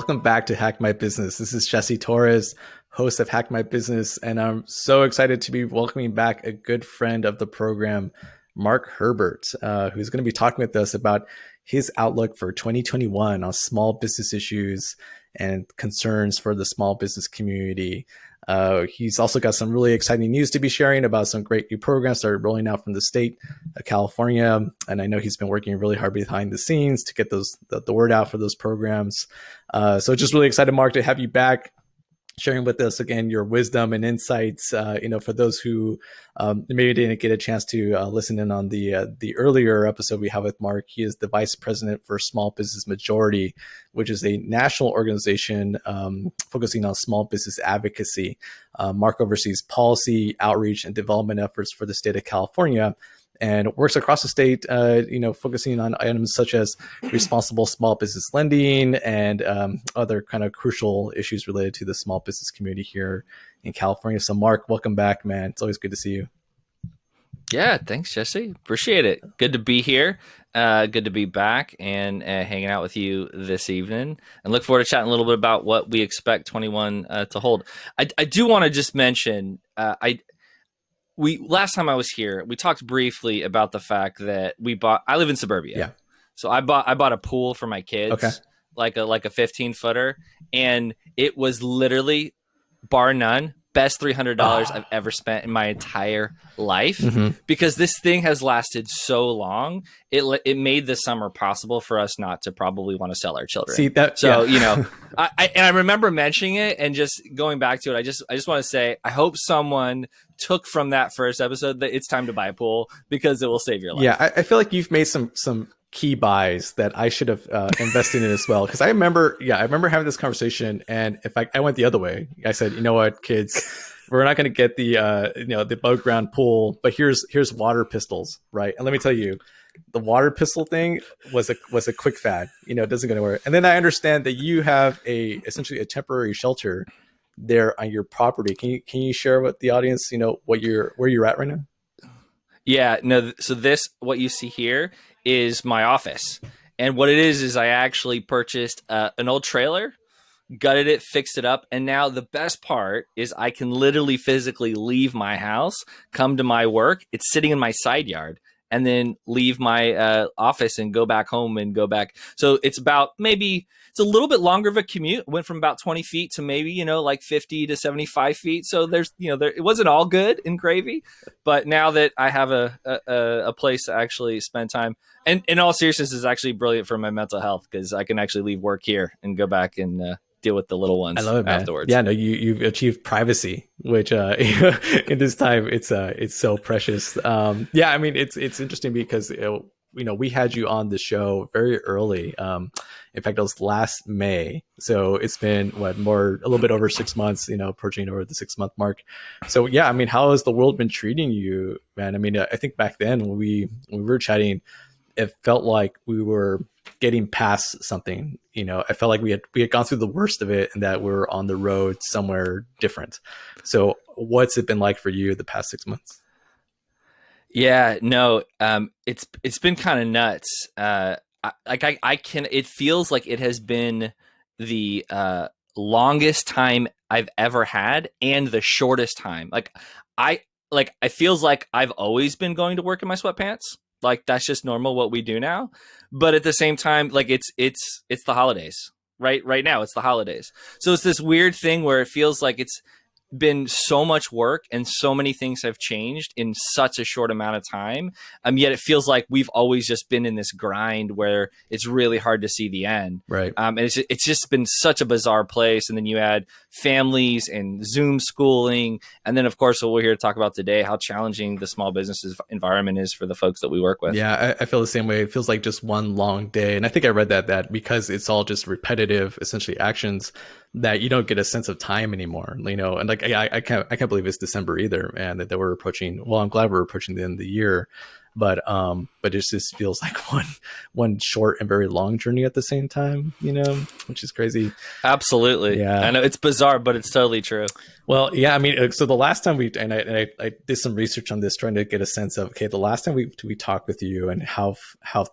welcome back to Hack My Business. This is Jesse Torres, host of Hack My Business, and I'm so excited to be welcoming back a good friend of the program, Mark Herbert, who's going to be talking with us about his outlook for 2021 on small business issues and concerns for the small business community. He's also got some really exciting news to be sharing about some great new programs that are rolling out from the state of California. And I know he's been working really hard behind the scenes to get the word out for those programs. So just really excited, Mark, to have you back, sharing with us again your wisdom and insights. For those who maybe didn't get a chance to listen in on the earlier episode we have with Mark, he is the vice president for Small Business Majority, which is a national organization focusing on small business advocacy. Mark oversees policy, outreach, and development efforts for the state of California, and works across the state, focusing on items such as responsible small business lending and other kind of crucial issues related to the small business community here in California. So Mark, welcome back, man. It's always good to see you. Yeah, thanks, Jesse. Appreciate it. Good to be here. Good to be back and hanging out with you this evening, and look forward to chatting a little bit about what we expect 21 to hold. I do want to just mention, last time I was here, we talked briefly about the fact that I live in suburbia. Yeah. So I bought a pool for my kids, okay, like a 15-footer, and it was literally, bar none, best $300 I've ever spent in my entire life, because this thing has lasted so long. It made the summer possible for us not to probably want to sell our children. See that? So, yeah. I remember mentioning it and just going back to it. I just want to say, I hope someone took from that first episode that it's time to buy a pool, because it will save your life. Yeah. I feel like you've made some key buys that I should have invested in as well. Cause I remember having this conversation, and in fact, I went the other way. I said, you know what, kids, we're not going to get the above ground pool, but here's water pistols. Right. And let me tell you, the water pistol thing was a quick fad. It doesn't go anywhere. And then I understand that you have essentially a temporary shelter there on your property. Can you share with the audience, where you're at right now? Yeah, no. So what you see here is my office. And what it is I actually purchased an old trailer, gutted it, fixed it up. And now the best part is I can literally physically leave my house, come to my work. It's sitting in my side yard, and then leave my office and go back home and go back. So it's it's a little bit longer of a commute. It went from about 20 feet to maybe, like 50 to 75 feet. So it wasn't all good and gravy, but now that I have a place to actually spend time, and in all seriousness, is actually brilliant for my mental health, because I can actually leave work here and go back and deal with the little ones. I love it, man. Afterwards. Yeah, no, you've achieved privacy, which in this time it's so precious. It's interesting because we had you on the show very early. In fact, it was last May, so it's been a little bit over 6 months. Approaching over the 6 month mark. So yeah, how has the world been treating you, man? I think back then when we were chatting, it felt like we were getting past something. I felt like we had gone through the worst of it, and that we're on the road somewhere different. So what's it been like for you the past 6 months? Yeah, no, it's been kind of nuts. It feels like it has been the longest time I've ever had, and the shortest time. It feels like I've always been going to work in my sweatpants. Like, that's just normal, what we do now. But at the same time, like, it's the holidays, right? Right now, it's the holidays. So it's this weird thing where it feels like it's been so much work and so many things have changed in such a short amount of time. Yet it feels like we've always just been in this grind where it's really hard to see the end. Right. And it's just been such a bizarre place. And then you add families and Zoom schooling. And then, of course, what we're here to talk about today, how challenging the small business environment is for the folks that we work with. Yeah, I feel the same way. It feels like just one long day. And I think I read that because it's all just repetitive, essentially actions, that you don't get a sense of time anymore, and like I can't believe it's December either, and that we're approaching. Well, I'm glad we're approaching the end of the year. but it just feels like one short and very long journey at the same time, which is crazy. Absolutely. Yeah. I know it's bizarre, but it's totally true. Well, yeah, I mean, so the last time I did some research on this, trying to get a sense of, okay, the last time we talked with you and how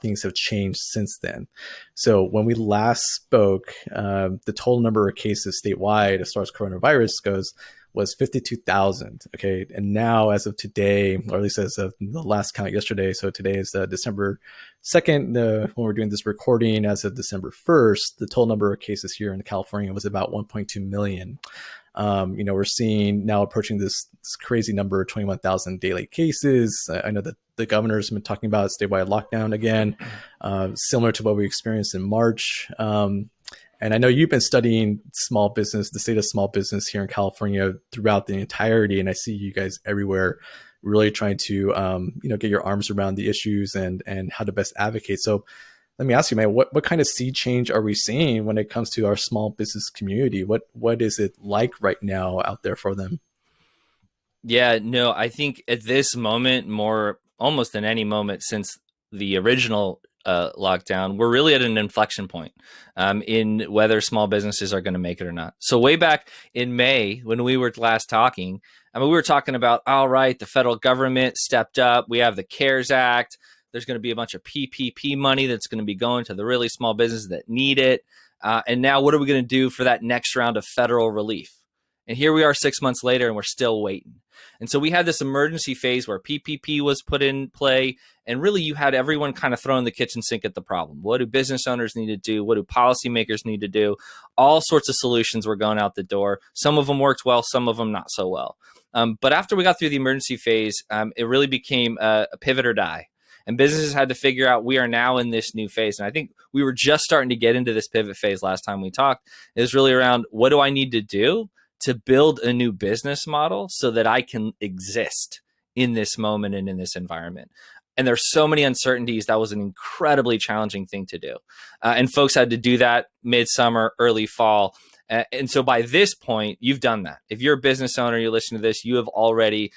things have changed since then. So when we last spoke, the total number of cases statewide as far as coronavirus goes was 52,000. Okay. And now, as of today, or at least as of the last count yesterday, so today is December 2nd, when we're doing this recording, as of December 1st, the total number of cases here in California was about 1.2 million. We're seeing now approaching this crazy number of 21,000 daily cases. I know that the governor's been talking about statewide lockdown again, similar to what we experienced in March. And I know you've been studying small business, the state of small business here in California throughout the entirety. And I see you guys everywhere really trying to, get your arms around the issues and how to best advocate. So let me ask you, man, what kind of sea change are we seeing when it comes to our small business community? What is it like right now out there for them? Yeah, no, I think at this moment, more almost than any moment since the original lockdown, we're really at an inflection point in whether small businesses are going to make it or not. So way back in May, when we were last talking, we were talking about, all right, the federal government stepped up. We have the CARES Act. There's going to be a bunch of PPP money that's going to be going to the really small businesses that need it. And now what are we going to do for that next round of federal relief? And here we are 6 months later, and we're still waiting. And so we had this emergency phase where PPP was put in play, and really you had everyone kind of throwing the kitchen sink at the problem. What do business owners need to do? What do policymakers need to do? All sorts of solutions were going out the door. Some of them worked well, some of them not so well. But after we got through the emergency phase, it really became a pivot or die. And businesses had to figure out we are now in this new phase. And I think we were just starting to get into this pivot phase last time we talked. It was really around, what do I need to do to build a new business model so that I can exist in this moment and in this environment? And there's so many uncertainties. That was an incredibly challenging thing to do. And folks had to do that midsummer, early fall. And so by this point, you've done that. If you're a business owner, you listen to this, you have already,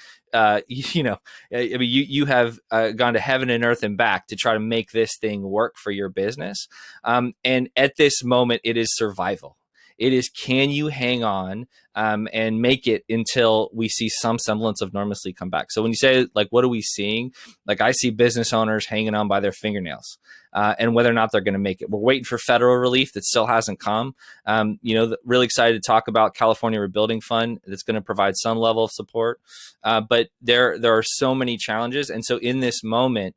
you have gone to heaven and earth and back to try to make this thing work for your business. And at this moment, it is survival. It is, can you hang on and make it until we see some semblance of normalcy come back? So when you say, like, what are we seeing? Like, I see business owners hanging on by their fingernails and whether or not they're going to make it. We're waiting for federal relief that still hasn't come. Really excited to talk about California Rebuilding Fund that's going to provide some level of support. But there are so many challenges. And so in this moment,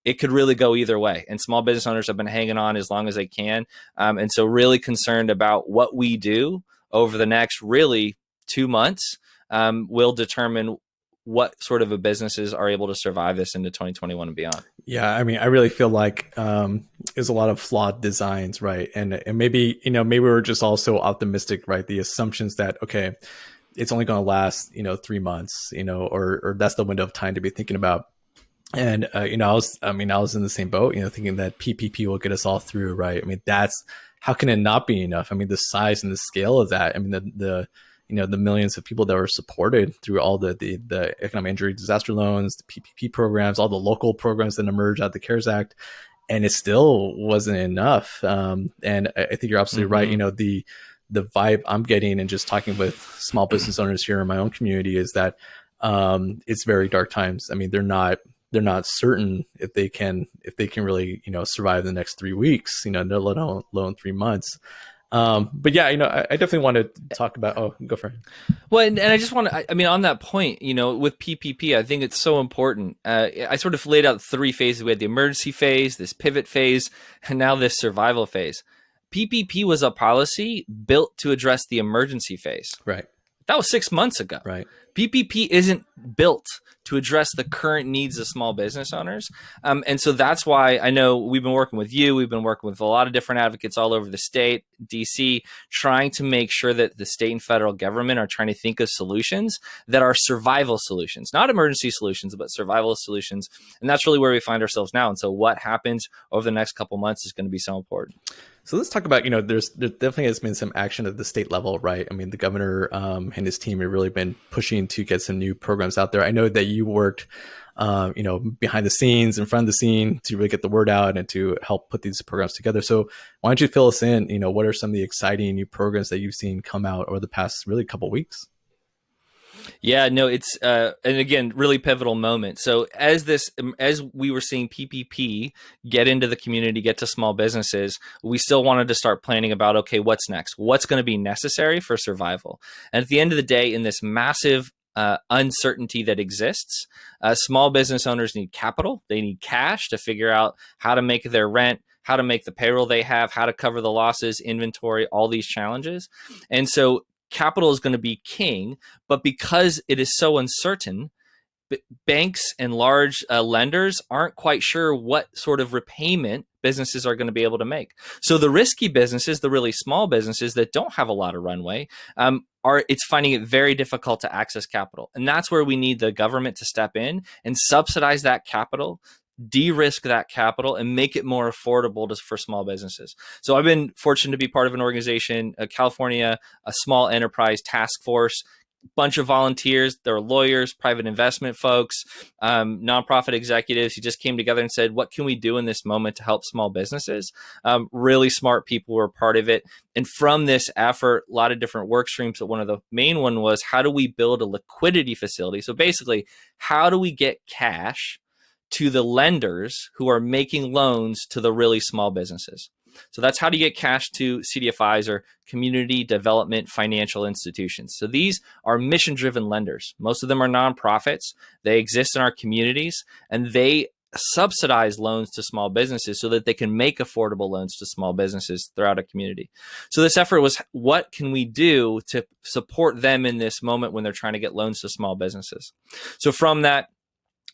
it could really go either way. And small business owners have been hanging on as long as they can. And so really concerned about what we do over the next really 2 months will determine what sort of a businesses are able to survive this into 2021 and beyond. Yeah, I mean, I really feel like there's a lot of flawed designs, right? And maybe, maybe we're just also optimistic, right? The assumptions that, okay, it's only going to last, 3 months, or that's the window of time to be thinking about. And, I was in the same boat, thinking that PPP will get us all through, right? I mean, how can it not be enough? I mean, the size and the scale of that, I mean, the millions of people that were supported through all the economic injury disaster loans, the PPP programs, all the local programs that emerged out of the CARES Act, and it still wasn't enough. And I think you're absolutely right. The vibe I'm getting and just talking with small business owners here in my own community is that it's very dark times. I mean, they're not certain if they can really, survive the next 3 weeks, let alone 3 months. But yeah, I definitely want to talk about, go for it. Well, and I just want to, on that point, with PPP, I think it's so important. I sort of laid out 3 phases. We had the emergency phase, this pivot phase, and now this survival phase. PPP was a policy built to address the emergency phase. Right. That was 6 months ago. Right. PPP isn't built to address the current needs of small business owners. And so that's why I know we've been working with you. We've been working with a lot of different advocates all over the state, DC, trying to make sure that the state and federal government are trying to think of solutions that are survival solutions, not emergency solutions, but survival solutions. And that's really where we find ourselves now. And so what happens over the next couple months is going to be so important. So let's talk about, there definitely has been some action at the state level, right? I mean, the governor and his team have really been pushing to get some new programs out there. I know that you worked, behind the scenes, in front of the scene to really get the word out and to help put these programs together. So why don't you fill us in, what are some of the exciting new programs that you've seen come out over the past really couple of weeks? Yeah, no, it's and again, really pivotal moment. So as we were seeing PPP get into the community, get to small businesses, we still wanted to start planning about, okay, what's next? What's going to be necessary for survival? And at the end of the day, in this massive uncertainty that exists, small business owners need capital. They need cash to figure out how to make their rent, how to make the payroll they have, how to cover the losses, inventory, all these challenges. And so capital is going to be king, but because it is so uncertain, banks and large lenders aren't quite sure what sort of repayment businesses are going to be able to make. So the risky businesses, the really small businesses that don't have a lot of runway, it's finding it very difficult to access capital. And that's where we need the government to step in and subsidize that capital, de-risk that capital, and make it more affordable for small businesses. So I've been fortunate to be part of an organization, California, a small enterprise task force, bunch of volunteers. There are lawyers, private investment folks, nonprofit executives who just came together and said, what can we do in this moment to help small businesses? Really smart people were part of it. And from this effort, a lot of different work streams, but one of the main one was, how do we build a liquidity facility? So basically, how do we get cash to the lenders who are making loans to the really small businesses? So that's how do you get cash to CDFIs, or community development financial institutions. So these are mission-driven lenders. Most of them are nonprofits. They exist in our communities, and they subsidize loans to small businesses so that they can make affordable loans to small businesses throughout a community. So this effort was, what can we do to support them in this moment when they're trying to get loans to small businesses? So from that,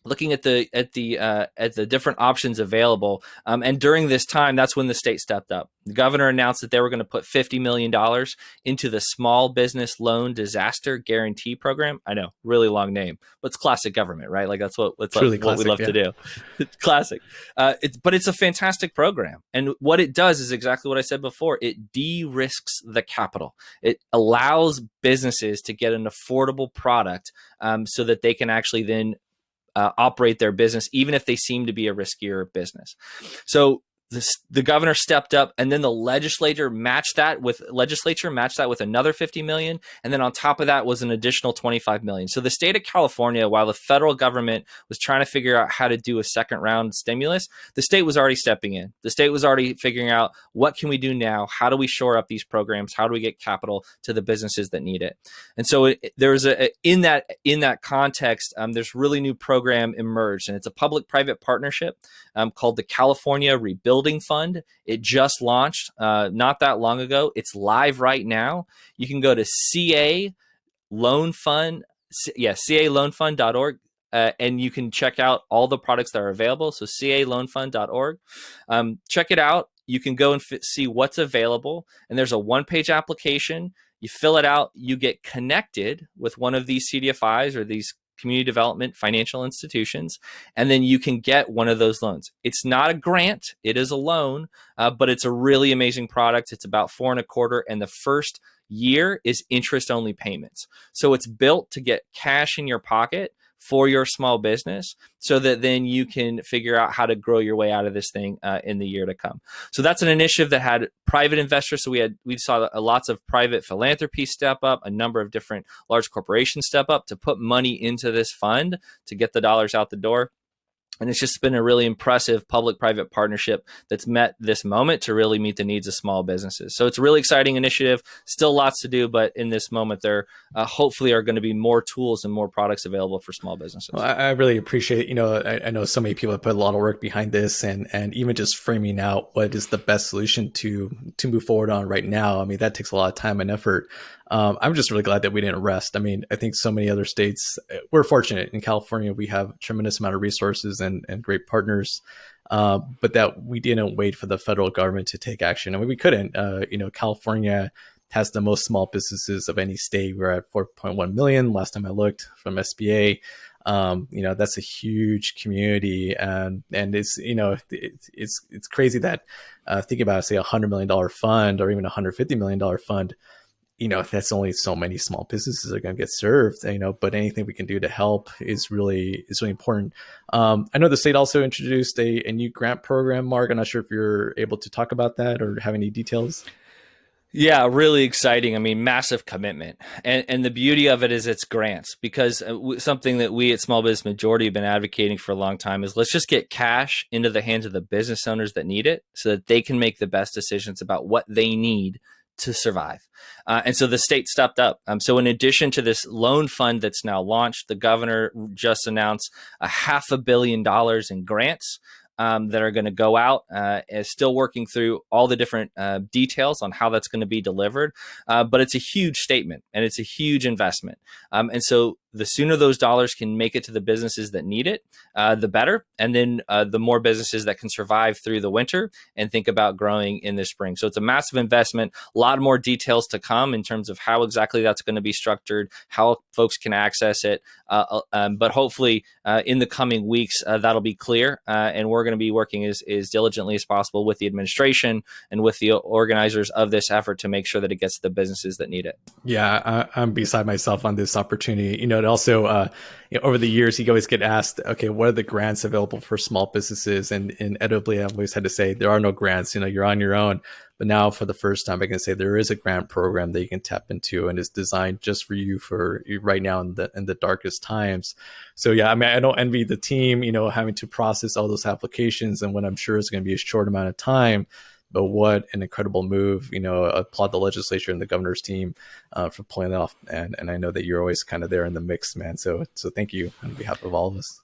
looking at the different options available, and during this time, that's when the state stepped up. The governor announced that they were going to put $50 million into the Small Business Loan Disaster Guarantee Program. I know, really long name, but it's classic government, right? Like that's what Truly we classic, love yeah. to do. It's classic. But it's a fantastic program, and what it does is exactly what I said before. It de-risks the capital. It allows businesses to get an affordable product, so that they can actually then operate their business, even if they seem to be a riskier business. So the governor stepped up, and then the legislature matched that with another 50 million. And then on top of that was an additional 25 million. So the state of California, while the federal government was trying to figure out how to do a second round stimulus, the state was already stepping in. The state was already figuring out, what can we do now? How do we shore up these programs? How do we get capital to the businesses that need it? And so there's in that context, there's really new program emerged, and it's a public-private partnership called the California Rebuilding Fund. It just launched not that long ago. It's live right now. You can go to CA Loan Fund, caloanfund.org, and you can check out all the products that are available. So caloanfund.org. Check it out. You can go and see what's available. And there's a one-page application. You fill it out. You get connected with one of these CDFIs or these community development financial institutions, and then you can get one of those loans. It's not a grant, it is a loan, but it's a really amazing product. It's about 4.25%, and the first year is interest only payments. So it's built to get cash in your pocket for your small business, so that then you can figure out how to grow your way out of this thing in the year to come. So that's an initiative that had private investors. So we saw lots of private philanthropy step up, a number of different large corporations step up to put money into this fund to get the dollars out the door. And it's just been a really impressive public-private partnership that's met this moment to really meet the needs of small businesses. So it's a really exciting initiative. Still lots to do, but in this moment, there hopefully are going to be more tools and more products available for small businesses. Well, I really appreciate, I know so many people have put a lot of work behind this, and even just framing out what is the best solution to move forward on right now. I mean, that takes a lot of time and effort. I'm just really glad that we didn't rest. I mean, I think so many other states, we're fortunate in California, we have a tremendous amount of resources and great partners, but that we didn't wait for the federal government to take action. I mean, we couldn't. California has the most small businesses of any state. We're at 4.1 million last time I looked from SBA. That's a huge community, and it's it's crazy that thinking about say $100 million fund or even $150 million fund, that's only so many small businesses are going to get served, but anything we can do to help is really important. I know the state also introduced a new grant program. Mark, I'm not sure if you're able to talk about that or have any details. Yeah, really exciting. I mean, massive commitment. And the beauty of it is it's grants because something that we at Small Business Majority have been advocating for a long time is let's just get cash into the hands of the business owners that need it so that they can make the best decisions about what they need to survive. And so the state stepped up. So in addition to this loan fund that's now launched, the governor just announced $500 million in grants that are going to go out, is still working through all the different details on how that's going to be delivered. But it's a huge statement and it's a huge investment. And so the sooner those dollars can make it to the businesses that need it, the better. And then the more businesses that can survive through the winter and think about growing in the spring. So it's a massive investment, a lot more details to come in terms of how exactly that's going to be structured, how folks can access it. But hopefully in the coming weeks, that'll be clear. And we're going to be working as diligently as possible with the administration and with the organizers of this effort to make sure that it gets to the businesses that need it. Yeah, I'm beside myself on this opportunity. It also, over the years, you always get asked, okay, what are the grants available for small businesses? And inevitably, I've always had to say there are no grants. You're on your own. But now, for the first time, I can say there is a grant program that you can tap into, and it's designed just for you for right now in the darkest times. So yeah, I mean, I don't envy the team, having to process all those applications and what I'm sure is going to be a short amount of time. But what an incredible move! Applaud the legislature and the governor's team for pulling it off. And I know that you're always kind of there in the mix, man. So thank you on behalf of all of us.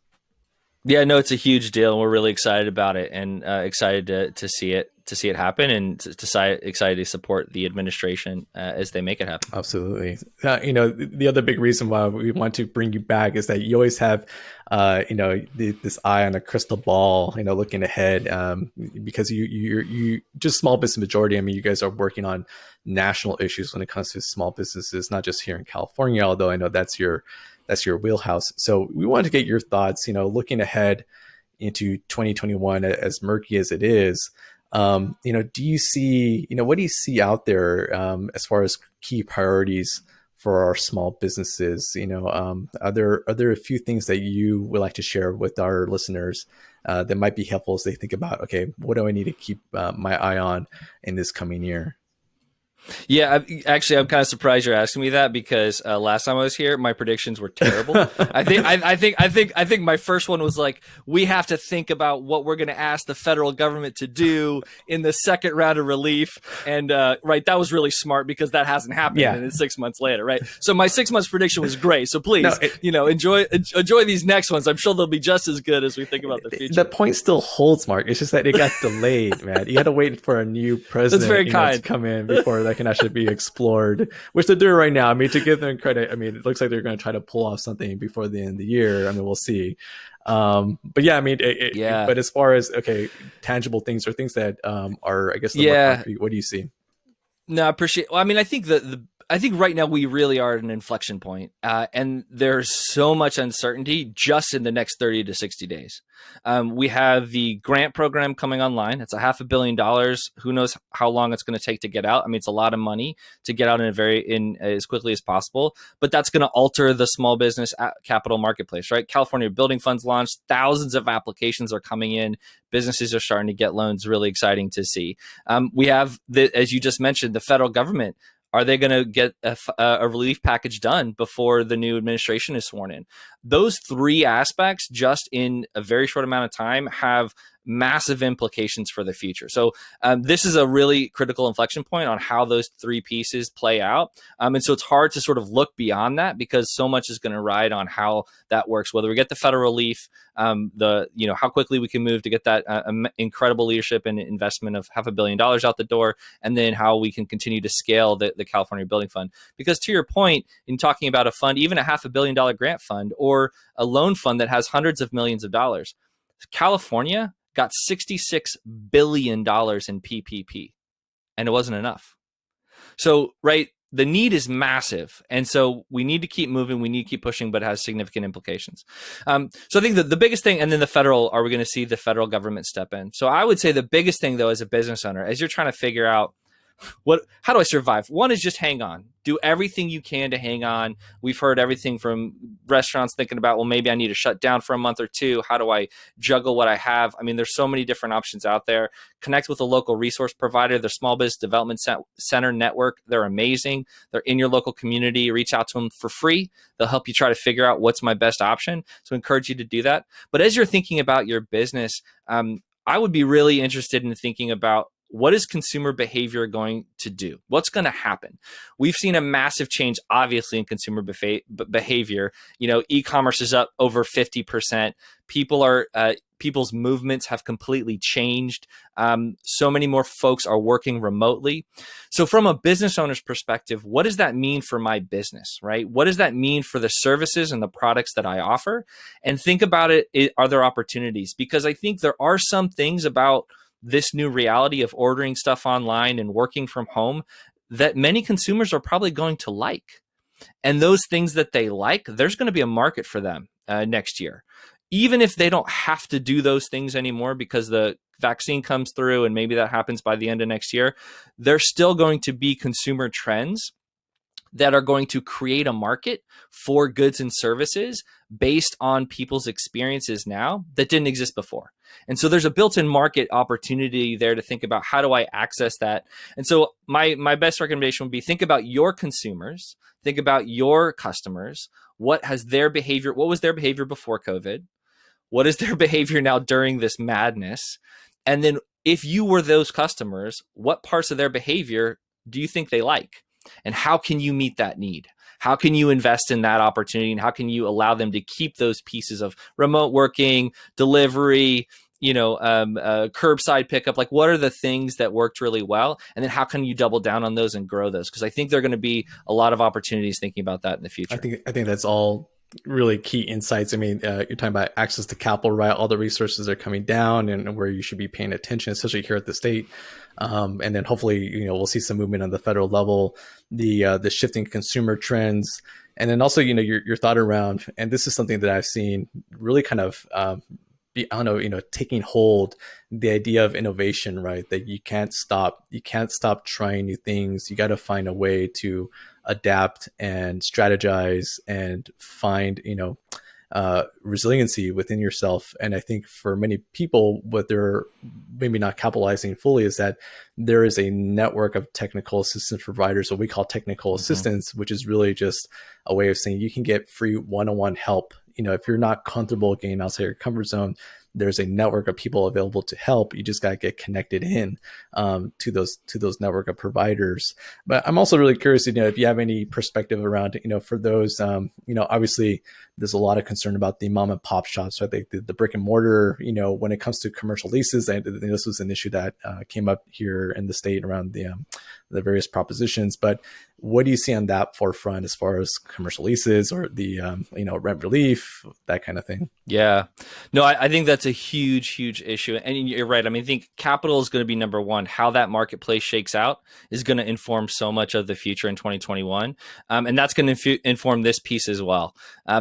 Yeah, no, it's a huge deal, and we're really excited about it, and excited to see it happen, and excited to support the administration as they make it happen. Absolutely. The other big reason why we want to bring you back is that you always have, this eye on a crystal ball, looking ahead, because you just Small Business Majority. I mean, you guys are working on national issues when it comes to small businesses, not just here in California, although I know that's your wheelhouse. So we want to get your thoughts, looking ahead into 2021, as murky as it is. Do you see, what do you see out there as far as key priorities for our small businesses? Are there a few things that you would like to share with our listeners that might be helpful as they think about, okay, what do I need to keep my eye on in this coming year? Yeah, I'm kind of surprised you're asking me that because last time I was here, my predictions were terrible. I think my first one was like, we have to think about what we're going to ask the federal government to do in the second round of relief, and right, that was really smart because that hasn't happened, Yeah. And it's 6 months later, right? So my 6 months prediction was great. So please, enjoy these next ones. I'm sure they'll be just as good as we think about the future. The point still holds, Mark. It's just that it got delayed, man. You had to wait for a new president That's very kind. To come in before that can actually be explored, which they're doing right now. I mean, to give them credit, I mean, it looks like they're going to try to pull off something before the end of the year. I mean, we'll see. But yeah, I mean, but as far as, okay, tangible things or things that are, I guess, more concrete, what do you see? No, I appreciate. Well, I mean, I think I think right now we really are at an inflection point, and there's so much uncertainty just in the next 30 to 60 days. We have the grant program coming online. It's $500 million. Who knows how long it's going to take to get out? I mean, it's a lot of money to get out in as quickly as possible, but that's going to alter the small business capital marketplace, right? California Building Funds launched. Thousands of applications are coming in. Businesses are starting to get loans. Really exciting to see. We have, as you just mentioned, the federal government. Are they going to get a relief package done before the new administration is sworn in? Those three aspects, just in a very short amount of time, have massive implications for the future. So this is a really critical inflection point on how those three pieces play out. And so it's hard to sort of look beyond that because so much is going to ride on how that works, whether we get the federal relief, how quickly we can move to get that incredible leadership and investment of $500 million out the door, and then how we can continue to scale the California Building Fund. Because to your point, in talking about a fund, even a $500 million grant fund or a loan fund that has hundreds of millions of dollars, California got $66 billion in PPP, and it wasn't enough. So, right, the need is massive. And so we need to keep moving. We need to keep pushing, but it has significant implications. So I think that the biggest thing, and then are we going to see the federal government step in? So I would say the biggest thing, though, as a business owner, as you're trying to figure out how do I survive? One is just hang on. Do everything you can to hang on. We've heard everything from restaurants thinking about, well, maybe I need to shut down for a month or two. How do I juggle what I have? I mean, there's so many different options out there. Connect with a local resource provider, their Small Business Development Center network. They're amazing. They're in your local community. Reach out to them for free. They'll help you try to figure out what's my best option. So I encourage you to do that. But as you're thinking about your business, I would be really interested in thinking about, what is consumer behavior going to do? What's going to happen? We've seen a massive change, obviously, in consumer behavior. E-commerce is up over 50%. People's movements have completely changed. So many more folks are working remotely. So from a business owner's perspective, what does that mean for my business, right? What does that mean for the services and the products that I offer? And think about it, are there opportunities? Because I think there are some things about this new reality of ordering stuff online and working from home that many consumers are probably going to like. And those things that they like, there's going to be a market for them next year. Even if they don't have to do those things anymore because the vaccine comes through and maybe that happens by the end of next year, there's still going to be consumer trends that are going to create a market for goods and services based on people's experiences now that didn't exist before. And so there's a built-in market opportunity there to think about, how do I access that? And so my best recommendation would be, think about your consumers, think about your customers. What was their behavior before COVID? What is their behavior now during this madness? And then if you were those customers, what parts of their behavior do you think they like? And how can you meet that need? How can you invest in that opportunity? And how can you allow them to keep those pieces of remote working, delivery, curbside pickup? Like, what are the things that worked really well? And then how can you double down on those and grow those? Because I think there are going to be a lot of opportunities thinking about that in the future. I think that's all really key insights. I mean, you're talking about access to capital, right? All the resources are coming down, and where you should be paying attention, especially here at the state. And then hopefully, we'll see some movement on the federal level, the shifting consumer trends, and then also, your thought around, and this is something that I've seen really kind of taking hold, the idea of innovation, right? That you can't stop trying new things. You got to find a way to adapt and strategize and find, resiliency within yourself. And I think for many people, what they're maybe not capitalizing fully is that there is a network of technical assistance providers, what we call technical assistance, which is really just a way of saying you can get free one-on-one help. If you're not comfortable getting outside your comfort zone, there's a network of people available to help. You just got to get connected in to those network of providers. But I'm also really curious, if you have any perspective around, for those, obviously there's a lot of concern about the mom and pop shops, right? The brick and mortar, when it comes to commercial leases. This was an issue that came up here in the state around the various propositions. But what do you see on that forefront as far as commercial leases or the rent relief, that kind of thing? Yeah, no, I think that's a huge issue, and you're right. I mean, I think capital is going to be number one. How that marketplace shakes out is going to inform so much of the future in 2021, and that's going to inform this piece as well.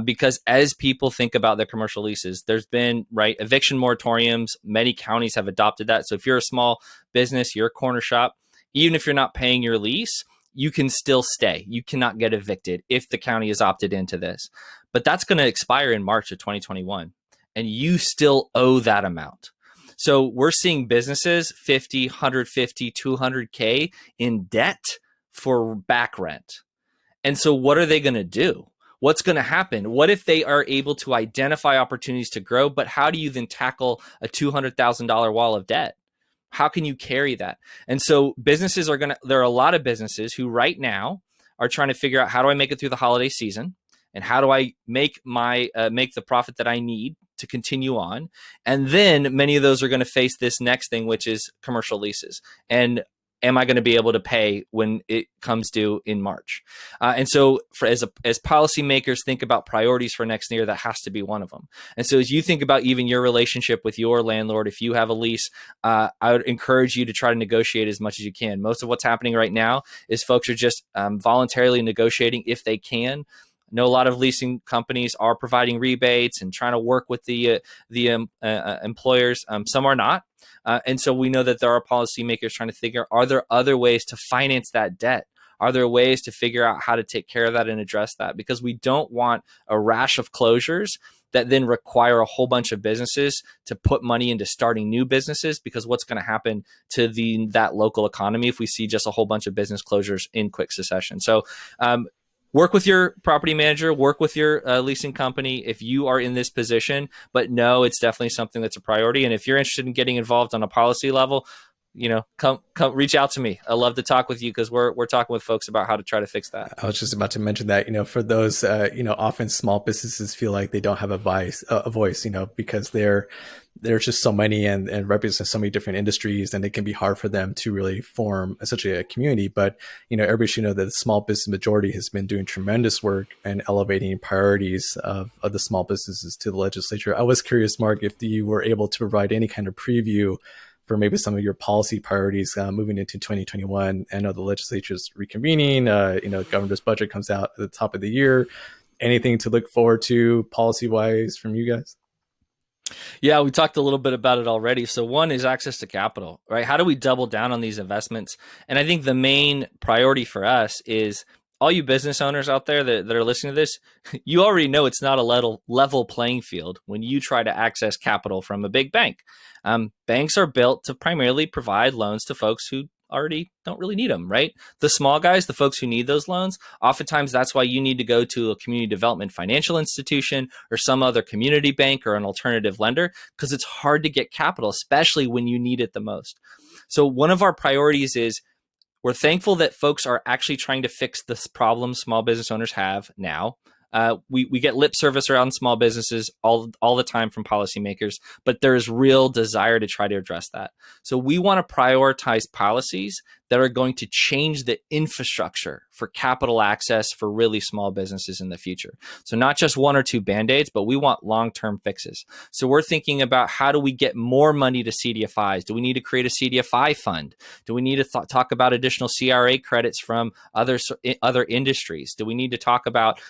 Because as people think about their commercial leases, there's been eviction moratoriums. Many counties have adopted that. So if you're a small business, you're a corner shop, even if you're not paying your lease, you can still stay. You cannot get evicted if the county has opted into this. But that's going to expire in March of 2021, and you still owe that amount. So we're seeing businesses 50, 150, 200K in debt for back rent. And so what are they going to do? What's going to happen? What if they are able to identify opportunities to grow, but how do you then tackle a $200,000 wall of debt? How can you carry that? And so businesses there are a lot of businesses who right now are trying to figure out, how do I make it through the holiday season? And how do I make make the profit that I need to continue on? And then many of those are going to face this next thing, which is commercial leases. And am I going to be able to pay when it comes due in March? And so as policymakers think about priorities for next year, that has to be one of them. And so as you think about even your relationship with your landlord, if you have a lease, I would encourage you to try to negotiate as much as you can. Most of what's happening right now is folks are just voluntarily negotiating if they can. I know a lot of leasing companies are providing rebates and trying to work with the employers. Some are not. And so we know that there are policymakers trying to figure, are there other ways to finance that debt? Are there ways to figure out how to take care of that and address that? Because we don't want a rash of closures that then require a whole bunch of businesses to put money into starting new businesses, because what's going to happen to that local economy if we see just a whole bunch of business closures in quick succession? So work with your property manager, work with your leasing company if you are in this position, but no, it's definitely something that's a priority. And if you're interested in getting involved on a policy level, come reach out to me. I love to talk with you because we're talking with folks about how to try to fix that. I was just about to mention that, for those, often small businesses feel like they don't have a voice, because there's just so many and represent so many different industries, and it can be hard for them to really form essentially a community. But, everybody should know that the small business majority has been doing tremendous work and elevating priorities of the small businesses to the legislature. I was curious, Mark, if you were able to provide any kind of preview for maybe some of your policy priorities moving into 2021. I know the legislature is reconvening, governor's budget comes out at the top of the year. Anything to look forward to policy-wise from you guys? Yeah, we talked a little bit about it already. So one is access to capital, right? How do we double down on these investments? And I think the main priority for us is all you business owners out there that are listening to this, you already know it's not a level playing field when you try to access capital from a big bank. Banks are built to primarily provide loans to folks who already don't really need them, right? The small guys, the folks who need those loans, oftentimes that's why you need to go to a community development financial institution or some other community bank or an alternative lender, because it's hard to get capital, especially when you need it the most. So one of our priorities is we're thankful that folks are actually trying to fix this problem small business owners have now. We get lip service around small businesses all the time from policymakers, but there is real desire to try to address that. So we want to prioritize policies that are going to change the infrastructure for capital access for really small businesses in the future. So not just one or two Band-Aids, but we want long-term fixes. So we're thinking about how do we get more money to CDFIs? Do we need to create a CDFI fund? Do we need to talk about additional CRA credits from other industries? Do we need to talk about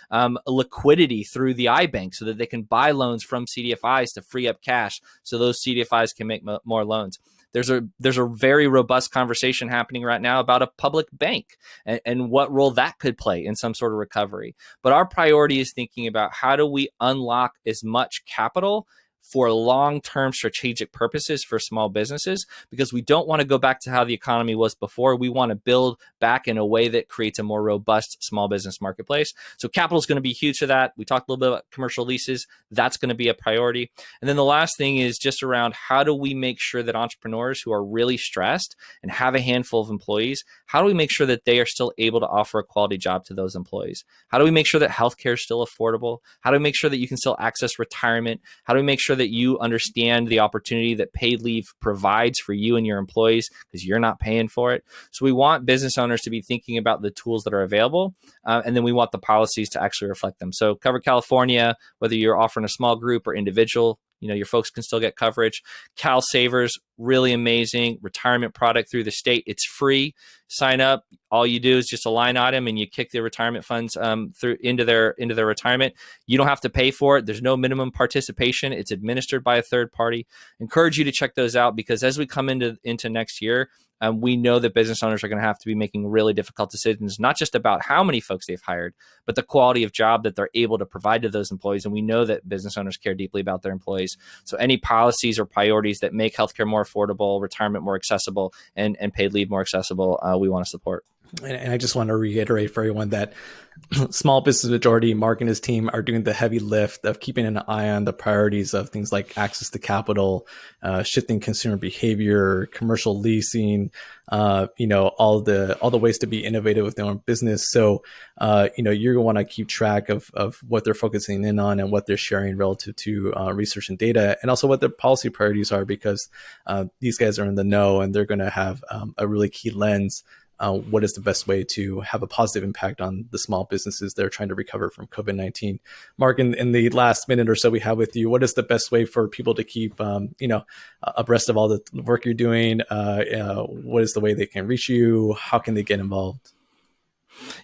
liquidity through the iBank so that they can buy loans from CDFIs to free up cash so those CDFIs can make more loans? There's a very robust conversation happening right now about a public bank and what role that could play in some sort of recovery. But our priority is thinking about how do we unlock as much capital for long-term strategic purposes for small businesses, because we don't want to go back to how the economy was before. We want to build back in a way that creates a more robust small business marketplace. So capital is going to be huge for that. We talked a little bit about commercial leases. That's going to be a priority. And then the last thing is just around how do we make sure that entrepreneurs who are really stressed and have a handful of employees, how do we make sure that they are still able to offer a quality job to those employees? How do we make sure that healthcare is still affordable? How do we make sure that you can still access retirement? How do we make sure that you understand the opportunity that paid leave provides for you and your employees because you're not paying for it? So we want business owners to be thinking about the tools that are available, and then we want the policies to actually reflect them. So Cover California, whether you're offering a small group or individual, your folks can still get coverage. Cal Savers, really amazing retirement product through the state. It's free. Sign up. All you do is just a line item and you kick the retirement funds through into their retirement. You don't have to pay for it. There's no minimum participation. It's administered by a third party. Encourage you to check those out, because as we come into next year, we know that business owners are going to have to be making really difficult decisions, not just about how many folks they've hired, but the quality of job that they're able to provide to those employees. And we know that business owners care deeply about their employees. So any policies or priorities that make healthcare more affordable, retirement more accessible, and paid leave more accessible, we want to support. And I just want to reiterate for everyone that small business majority, Mark and his team are doing the heavy lift of keeping an eye on the priorities of things like access to capital, shifting consumer behavior, commercial leasing, all the ways to be innovative with their own business. So, you're going to want to keep track of what they're focusing in on and what they're sharing relative to research and data, and also what their policy priorities are, because these guys are in the know and they're going to have a really key lens. What is the best way to have a positive impact on the small businesses that are trying to recover from COVID-19? Mark, in the last minute or so we have with you, what is the best way for people to keep, abreast of all the work you're doing? What is the way they can reach you? How can they get involved?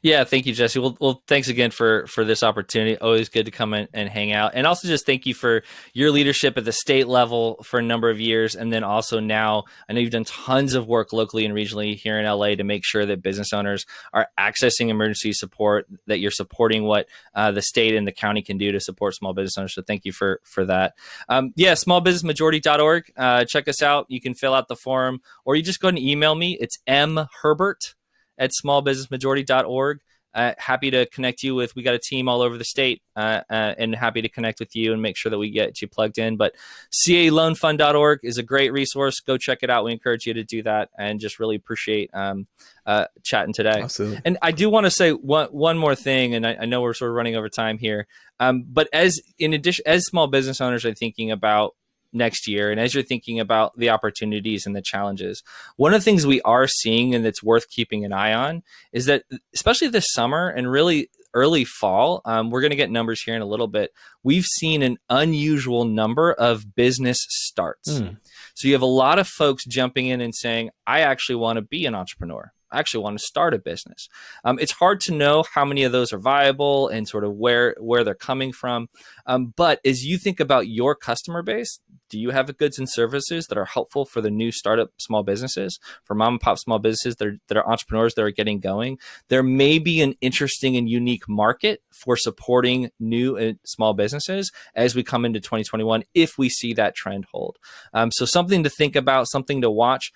Yeah, thank you, Jesse. Well, thanks again for this opportunity. Always good to come in and hang out. And also just thank you for your leadership at the state level for a number of years. And then also now, I know you've done tons of work locally and regionally here in LA to make sure that business owners are accessing emergency support, that you're supporting what the state and the county can do to support small business owners. So thank you for that. Smallbusinessmajority.org. Check us out. You can fill out the form, or you just go ahead and email me. It's mherbert@smallbusinessmajority.org. Happy to connect you with, we got a team all over the state, and happy to connect with you and make sure that we get you plugged in. But caloanfund.org is a great resource. Go check it out. We encourage you to do that, and just really appreciate chatting today. Absolutely. And I do want to say one more thing, and I know we're sort of running over time here, but as small business owners are thinking about next year, and as you're thinking about the opportunities and the challenges, one of the things we are seeing and that's worth keeping an eye on is that, especially this summer and really early fall, we're going to get numbers here in a little bit, we've seen an unusual number of business starts. So you have a lot of folks jumping in and saying, I actually want to be an entrepreneur. I actually want to start a business. It's hard to know how many of those are viable and sort of where they're coming from. But as you think about your customer base, do you have goods and services that are helpful for the new startup small businesses, for mom and pop small businesses that are entrepreneurs that are getting going? There may be an interesting and unique market for supporting new and small businesses as we come into 2021, if we see that trend hold. So something to think about, something to watch.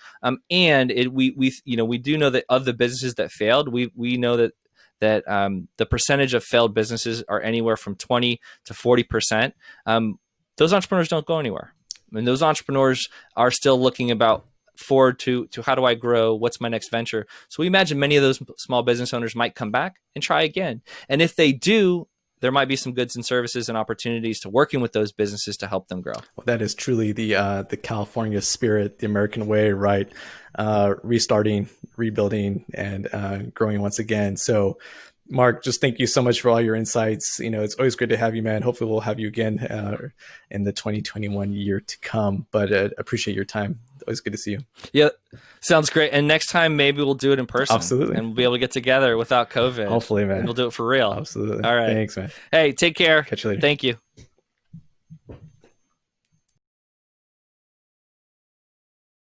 And we do know that of the businesses that failed, we know that the percentage of failed businesses are anywhere from 20 to 40%. Those entrepreneurs don't go anywhere. I mean, those entrepreneurs are still looking forward to how do I grow? What's my next venture? So we imagine many of those small business owners might come back and try again. And if they do, there might be some goods and services and opportunities to working with those businesses to help them grow. Well, that is truly the California spirit, the American way, right? Restarting, rebuilding, and growing once again. So, Mark, just thank you so much for all your insights. It's always great to have you, man. Hopefully we'll have you again in the 2021 year to come, but appreciate your time. Always good to see you. Yeah, sounds great. And next time, maybe we'll do it in person. Absolutely. And we'll be able to get together without COVID. Hopefully, man. And we'll do it for real. Absolutely. All right. Thanks, man. Hey, take care. Catch you later. Thank you.